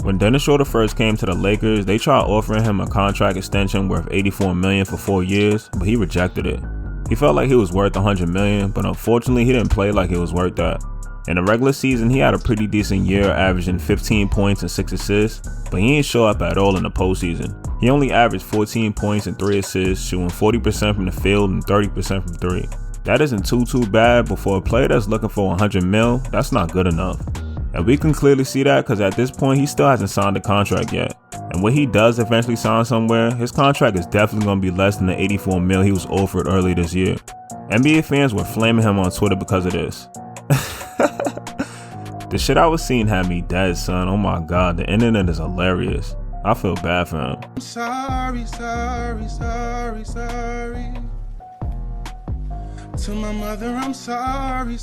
When Dennis Schroder first came to the Lakers, they tried offering him a contract extension worth $84 million for 4 years, but he rejected it. He felt like he was worth $100 million, but unfortunately he didn't play like he was worth that. In the regular season, he had a pretty decent year, averaging 15 points and 6 assists, but he didn't show up at all in the postseason. He only averaged 14 points and 3 assists, shooting 40% from the field and 30% from 3. That isn't too bad, but for a player that's looking for $100 million, that's not good enough. And we can clearly see that because at this point, he still hasn't signed a contract yet. And when he does eventually sign somewhere, his contract is definitely going to be less than the $84 million he was offered earlier this year. NBA fans were flaming him on Twitter because of this. The shit I was seeing had me dead, son. Oh my god, the internet is hilarious. I feel bad for him. I'm sorry. To my mother, I'm sorry.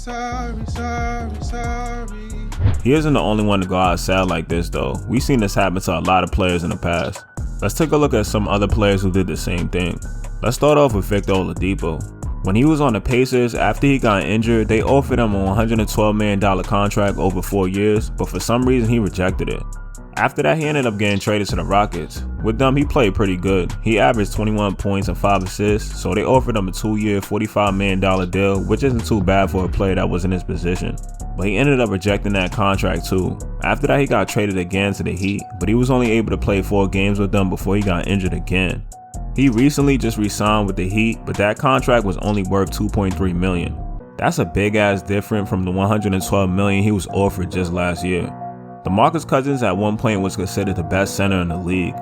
He isn't the only one to go out sad like this though. We've seen this happen to a lot of players in the past. Let's take a look at some other players who did the same thing. Let's start off with Victor Oladipo. When he was on the Pacers, after he got injured, they offered him a $112 million contract over 4 years, but for some reason he rejected it. After that, he ended up getting traded to the Rockets. With them, he played pretty good. He averaged 21 points and 5 assists, so they offered him a 2-year, $45 million deal, which isn't too bad for a player that was in his position. But he ended up rejecting that contract too. After that, he got traded again to the Heat, but he was only able to play 4 games with them before he got injured again. He recently just re-signed with the Heat, but that contract was only worth $2.3 million. That's a big ass difference from the $112 million he was offered just last year. Demarcus Cousins at one point was considered the best center in the league.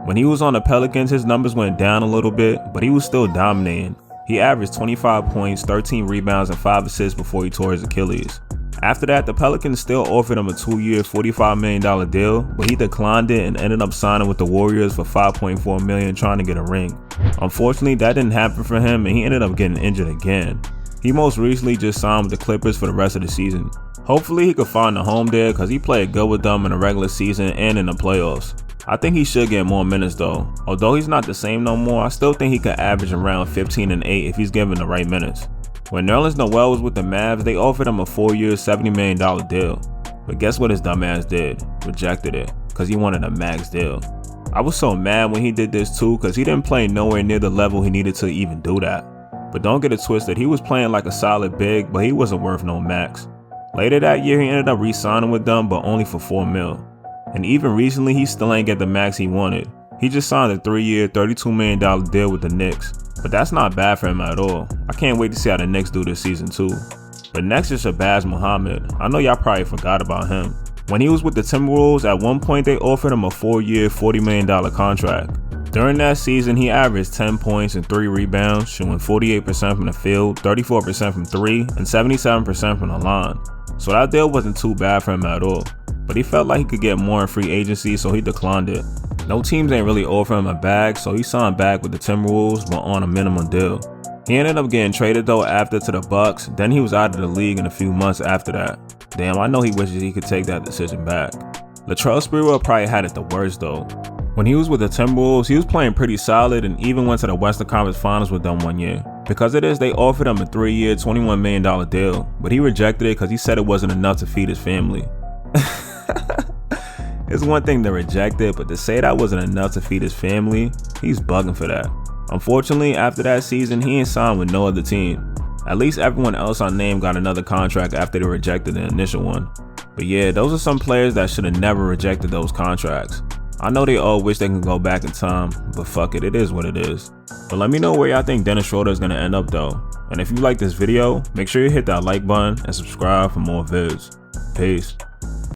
When he was on the Pelicans, his numbers went down a little bit, but he was still dominating. He averaged 25 points, 13 rebounds, and 5 assists before he tore his Achilles. After that, the Pelicans still offered him a 2-year, $45 million deal, but he declined it and ended up signing with the Warriors for $5.4 million trying to get a ring. Unfortunately, that didn't happen for him and he ended up getting injured again. He most recently just signed with the Clippers for the rest of the season. Hopefully he could find a home there because he played good with them in the regular season and in the playoffs. I think he should get more minutes though. Although he's not the same no more, I still think he could average around 15 and 8 if he's given the right minutes. When Nerlens Noel was with the Mavs, they offered him a 4-year, $70 million deal. But guess what his dumbass did? Rejected it, because he wanted a max deal. I was so mad when he did this too, because he didn't play nowhere near the level he needed to even do that. But don't get it twisted, he was playing like a solid big, but he wasn't worth no max. Later that year, he ended up re-signing with them, but only for $4 million. And even recently, he still ain't get the max he wanted. He just signed a 3-year, $32 million deal with the Knicks. But that's not bad for him at all. I can't wait to see how the Knicks do this season too. But next is Shabazz Muhammad. I know y'all probably forgot about him. When he was with the Timberwolves, at one point they offered him a 4-year, $40 million contract. During that season, he averaged 10 points and 3 rebounds, shooting 48% from the field, 34% from 3, and 77% from the line. So that deal wasn't too bad for him at all. But he felt like he could get more in free agency, so he declined it. No teams ain't really offering him a bag, so he signed back with the Timberwolves but on a minimum deal. He ended up getting traded though after to the Bucks, then he was out of the league in a few months after that. Damn, I know he wishes he could take that decision back. Latrell Sprewell probably had it the worst though. When he was with the Timberwolves, he was playing pretty solid and even went to the Western Conference Finals with them one year. Because of this, they offered him a 3-year, $21 million deal, but he rejected it because he said it wasn't enough to feed his family. It's one thing to reject it, but to say that wasn't enough to feed his family, he's bugging for that. Unfortunately, after that season, he ain't signed with no other team. At least everyone else I named got another contract after they rejected the initial one. But yeah, those are some players that should have never rejected those contracts. I know they all wish they can go back in time, but fuck it, it is what it is. But let me know where y'all think Dennis Schroder is going to end up though. And if you like this video, make sure you hit that like button and subscribe for more vids. Peace.